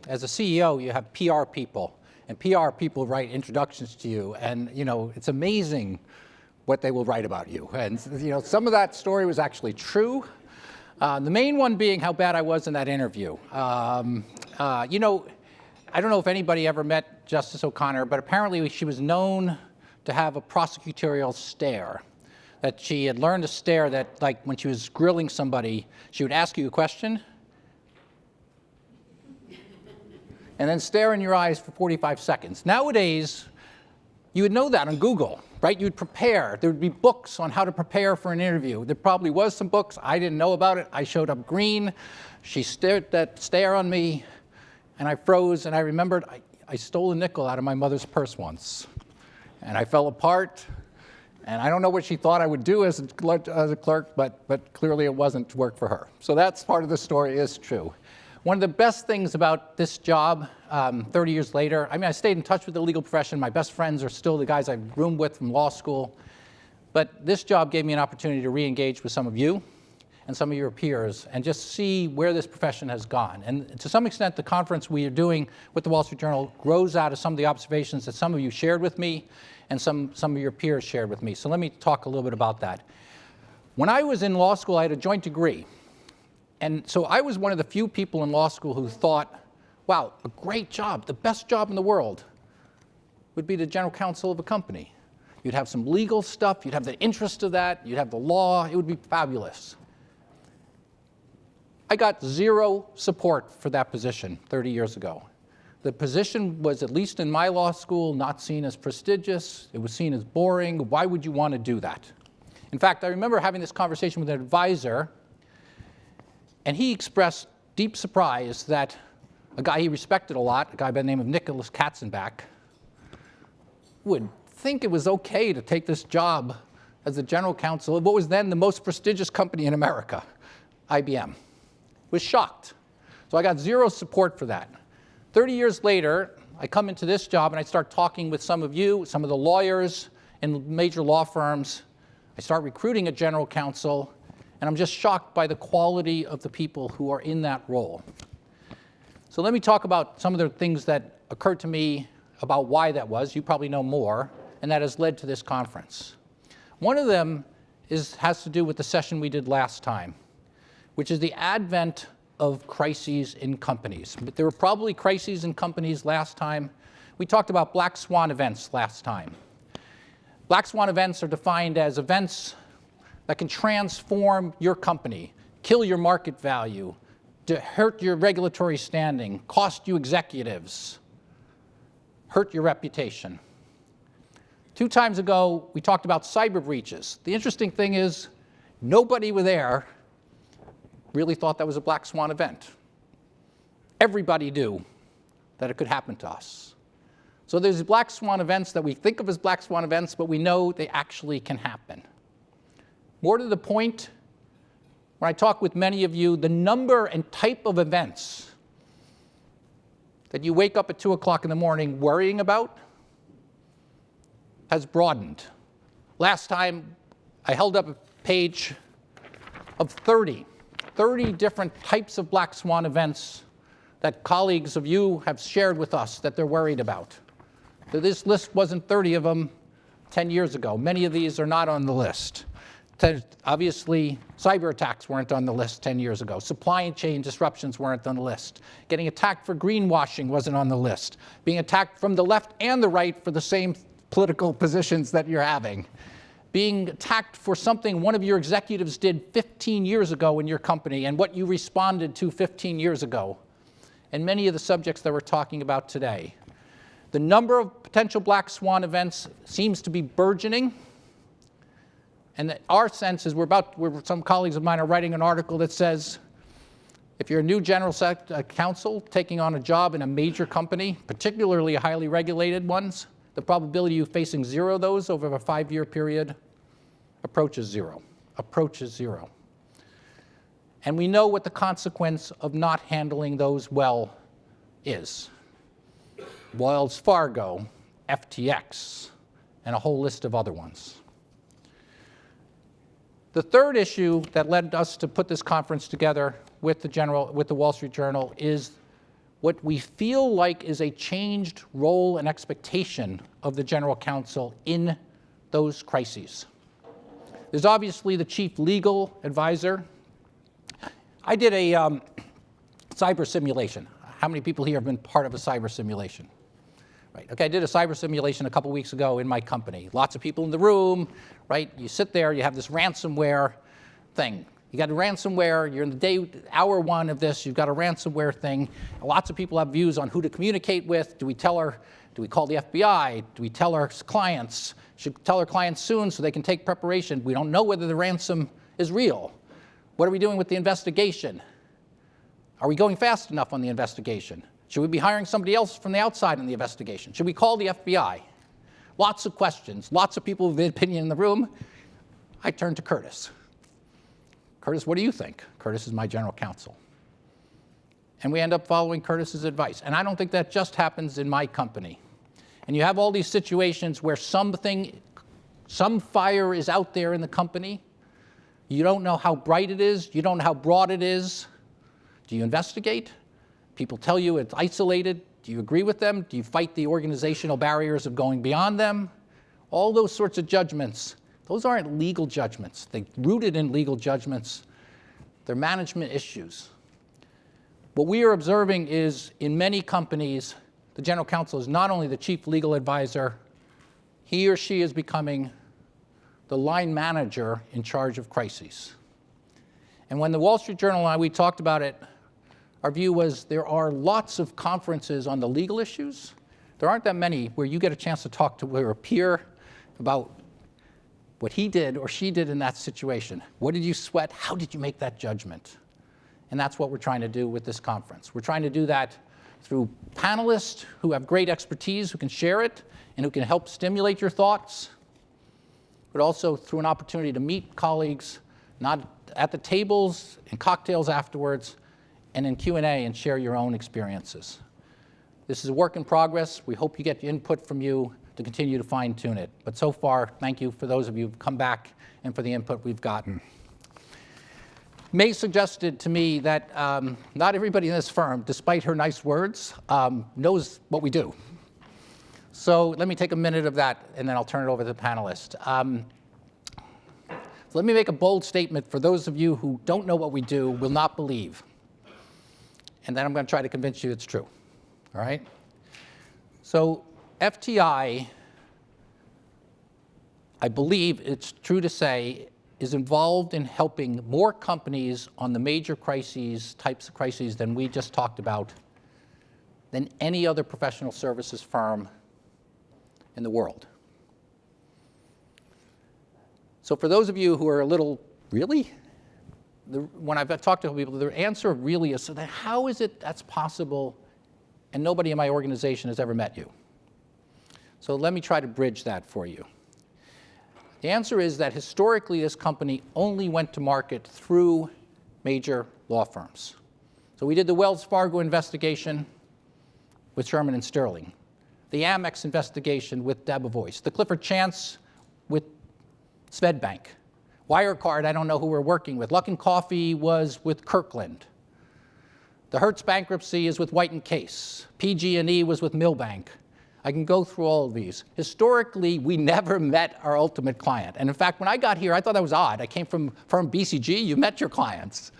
As a CEO, you have PR people, and PR people write introductions to you, and it's amazing what they will write about you. And some of that story was actually true. The main one being how bad I was in that interview. I don't know if anybody ever met Justice O'Connor, but apparently she was known to have a prosecutorial stare. That she had learned a stare that, like, when she was grilling somebody, she would ask you a question, and then stare in your eyes for 45 seconds. Nowadays, you would know that on Google, right? You'd prepare. There would be books on how to prepare for an interview. There probably was some books. I didn't know about it. I showed up green. She stared that stare on me, and I froze, and I remembered I stole a nickel out of my mother's purse once, and I fell apart, and I don't know what she thought I would do as a clerk, but clearly it wasn't to work for her. So that's part of the story is true. One of the best things about this job, 30 years later, I stayed in touch with the legal profession. My best friends are still the guys I've roomed with from law school. But this job gave me an opportunity to re-engage with some of you and some of your peers and just see where this profession has gone. And to some extent, the conference we are doing with the Wall Street Journal grows out of some of the observations that some of you shared with me and some of your peers shared with me. So let me talk a little bit about that. When I was in law school, I had a joint degree. And so I was one of the few people in law school who thought, wow, a great job, the best job in the world would be the general counsel of a company. You'd have some legal stuff, you'd have the interest of that, you'd have the law, it would be fabulous. I got zero support for that position 30 years ago. The position was, at least in my law school, not seen as prestigious. It was seen as boring. Why would you want to do that? In fact, I remember having this conversation with an advisor, and he expressed deep surprise that a guy he respected a lot, a guy by the name of Nicholas Katzenbach, would think it was okay to take this job as the general counsel of what was then the most prestigious company in America, IBM. Was shocked. So I got zero support for that. 30 years later, I come into this job and I start talking with some of you, some of the lawyers in major law firms. I start recruiting a general counsel. And I'm just shocked by the quality of the people who are in that role. So let me talk about some of the things that occurred to me about why that was. You probably know more, and that has led to this conference. One of them has to do with the session we did last time, which is the advent of crises in companies. But there were probably crises in companies last time. We talked about Black Swan events last time. Black Swan events are defined as events that can transform your company, kill your market value, to hurt your regulatory standing, cost you executives, hurt your reputation. 2 times ago, we talked about cyber breaches. The interesting thing is, nobody there really thought that was a Black Swan event. Everybody knew that it could happen to us. So there's Black Swan events that we think of as Black Swan events, but we know they actually can happen. More to the point, when I talk with many of you, the number and type of events that you wake up at 2 o'clock in the morning worrying about has broadened. Last time, I held up a page of 30 different types of Black Swan events that colleagues of you have shared with us that they're worried about. So this list wasn't 30 of them 10 years ago. Many of these are not on the list. Obviously, cyber attacks weren't on the list 10 years ago. Supply chain disruptions weren't on the list. Getting attacked for greenwashing wasn't on the list. Being attacked from the left and the right for the same political positions that you're having. Being attacked for something one of your executives did 15 years ago in your company and what you responded to 15 years ago. And many of the subjects that we're talking about today. The number of potential Black Swan events seems to be burgeoning. And our sense is some colleagues of mine are writing an article that says, if you're a new general counsel taking on a job in a major company, particularly highly regulated ones, the probability of you facing 0 of those over a 5-year period approaches 0. And we know what the consequence of not handling those well is. Wells Fargo, FTX, and a whole list of other ones. The third issue that led us to put this conference together with the Wall Street Journal is what we feel like is a changed role and expectation of the General Counsel in those crises. There's obviously the chief legal advisor. I did a cyber simulation. How many people here have been part of a cyber simulation? Right. Okay, I did a cyber simulation a couple weeks ago in my company. Lots of people in the room, right? You sit there, you have this ransomware thing. You got a ransomware, you're in the hour one of this, you've got a ransomware thing. Lots of people have views on who to communicate with. Do we call the FBI? Do we tell our clients? Should tell our clients soon so they can take preparation. We don't know whether the ransom is real. What are we doing with the investigation? Are we going fast enough on the investigation? Should we be hiring somebody else from the outside in the investigation? Should we call the FBI? Lots of questions, lots of people with opinion in the room. I turned to Curtis. Curtis, what do you think? Curtis is my general counsel. And we end up following Curtis's advice. And I don't think that just happens in my company. And you have all these situations where some fire is out there in the company. You don't know how bright it is. You don't know how broad it is. Do you investigate? People tell you it's isolated. Do you agree with them? Do you fight the organizational barriers of going beyond them? All those sorts of judgments, those aren't legal judgments. They're rooted in legal judgments. They're management issues. What we are observing is in many companies, the general counsel is not only the chief legal advisor, he or she is becoming the line manager in charge of crises. And when the Wall Street Journal and we talked about it, our view was there are lots of conferences on the legal issues. There aren't that many where you get a chance to talk to a peer about what he did or she did in that situation. What did you sweat? How did you make that judgment? And that's what we're trying to do with this conference. We're trying to do that through panelists who have great expertise, who can share it, and who can help stimulate your thoughts, but also through an opportunity to meet colleagues, not at the tables and cocktails afterwards, and in Q&A and share your own experiences. This is a work in progress. We hope you get input from you to continue to fine-tune it. But so far, thank you for those of you who've come back and for the input we've gotten. May suggested to me that not everybody in this firm, despite her nice words, knows what we do. So let me take a minute of that, and then I'll turn it over to the panelists. So let me make a bold statement for those of you who don't know what we do, will not believe. And then I'm going to try to convince you it's true. All right? So FTI, I believe it's true to say, is involved in helping more companies on the major crises, types of crises than we just talked about, than any other professional services firm in the world. So for those of you who are a little, really? When I've talked to people, their answer really is, so then how is it that's possible and nobody in my organization has ever met you? So let me try to bridge that for you. The answer is that historically this company only went to market through major law firms. So we did the Wells Fargo investigation with Sherman and Sterling, the Amex investigation with Debevoise, the Clifford Chance with Swedbank, Wirecard, I don't know who we're working with. Luckin Coffee was with Kirkland. The Hertz bankruptcy is with White & Case. PG&E was with Milbank. I can go through all of these. Historically, we never met our ultimate client. And in fact, when I got here, I thought that was odd. I came from BCG, you met your clients.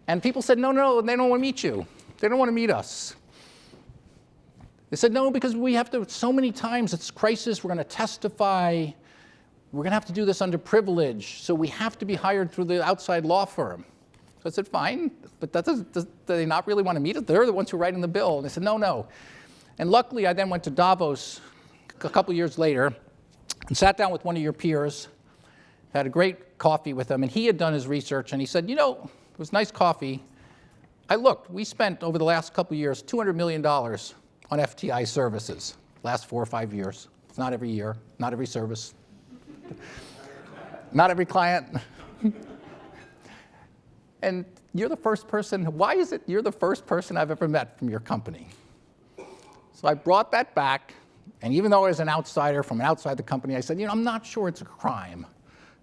And people said, no, they don't want to meet you. They don't want to meet us. They said, no, because we have to, so many times it's crisis, we're going to testify. We're going to have to do this under privilege, so we have to be hired through the outside law firm. So I said, fine, but do they not really want to meet us? They're the ones who are writing the bill. And they said, no. And luckily, I then went to Davos a couple years later and sat down with one of your peers, had a great coffee with him, and he had done his research, and he said, it was nice coffee. I looked, we spent over the last couple years $200 million on FTI services, last 4 or 5 years. It's not every year, not every service. Not every client. And you're the first person, why is it you're the first person I've ever met from your company? So I brought that back, and even though I was an outsider from outside the company, I said, I'm not sure it's a crime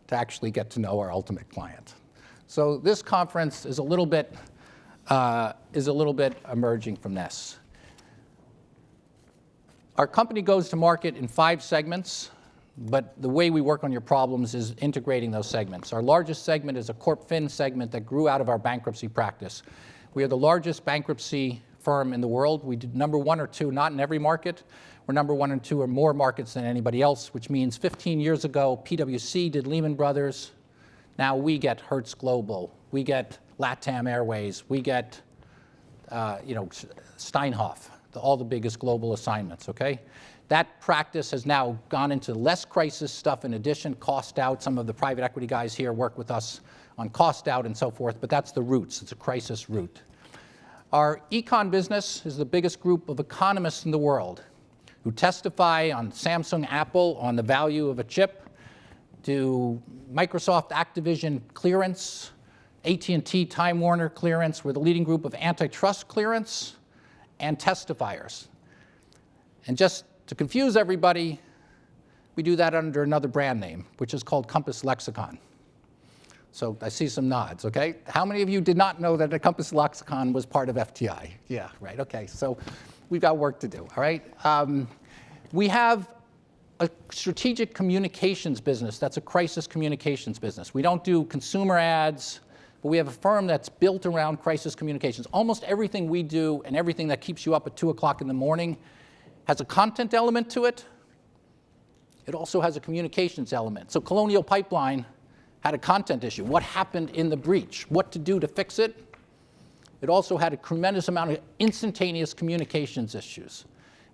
to actually get to know our ultimate client. So this conference is a little bit emerging from this. Our company goes to market in 5 segments, but the way we work on your problems is integrating those segments. Our largest segment is a Corp Fin segment that grew out of our bankruptcy practice. We are the largest bankruptcy firm in the world. We did number 1 or 2, not in every market. We're number 1 and 2 in more markets than anybody else, which means 15 years ago, PwC did Lehman Brothers. Now we get Hertz Global. We get LATAM Airways. We get Steinhoff, all the biggest global assignments, okay? That practice has now gone into less crisis stuff in addition, cost out. Some of the private equity guys here work with us on cost out and so forth, but that's the roots. It's a crisis root. Our econ business is the biggest group of economists in the world who testify on Samsung, Apple, on the value of a chip, do Microsoft Activision clearance, AT&T Time Warner clearance. We're the leading group of antitrust clearance and testifiers. And just to confuse everybody, we do that under another brand name, which is called Compass Lexicon. So I see some nods, okay? How many of you did not know that a Compass Lexicon was part of FTI? Yeah, right, okay. So we've got work to do, all right? We have a strategic communications business. That's a crisis communications business. We don't do consumer ads, but we have a firm that's built around crisis communications. Almost everything we do and everything that keeps you up at 2 o'clock in the morning has a content element to it. It also has a communications element. So Colonial Pipeline had a content issue. What happened in the breach? What to do to fix it? It also had a tremendous amount of instantaneous communications issues.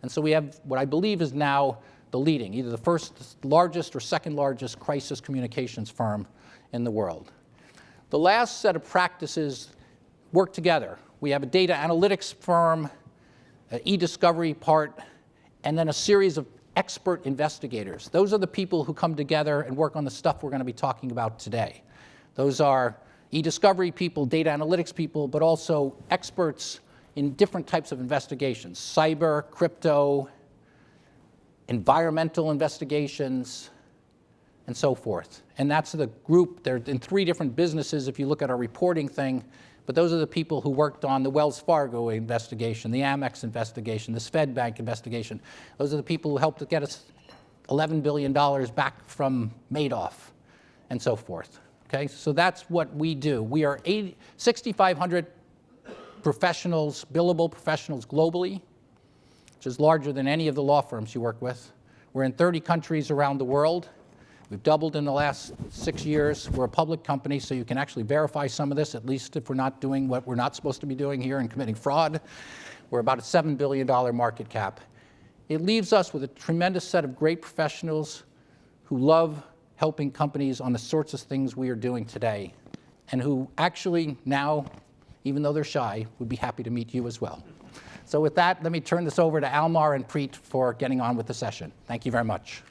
And so we have what I believe is now the leading, either the first largest or second largest crisis communications firm in the world. The last set of practices work together. We have a data analytics firm, an e-discovery part, and then a series of expert investigators. Those are the people who come together and work on the stuff we're going to be talking about today. Those are e-discovery people, data analytics people, but also experts in different types of investigations: cyber, crypto, environmental investigations, and so forth. And that's the group. They're in 3 different businesses if you look at our reporting thing, but those are the people who worked on the Wells Fargo investigation, the Amex investigation, the Swedbank investigation. Those are the people who helped to get us $11 billion back from Madoff, and so forth. Okay, so that's what we do. We are 6,500 professionals, billable professionals globally, which is larger than any of the law firms you work with. We're in 30 countries around the world. We've doubled in the last 6 years. We're a public company, so you can actually verify some of this, at least if we're not doing what we're not supposed to be doing here and committing fraud. We're about a $7 billion market cap. It leaves us with a tremendous set of great professionals who love helping companies on the sorts of things we are doing today, and who actually now, even though they're shy, would be happy to meet you as well. So with that, let me turn this over to Almar and Preet for getting on with the session. Thank you very much.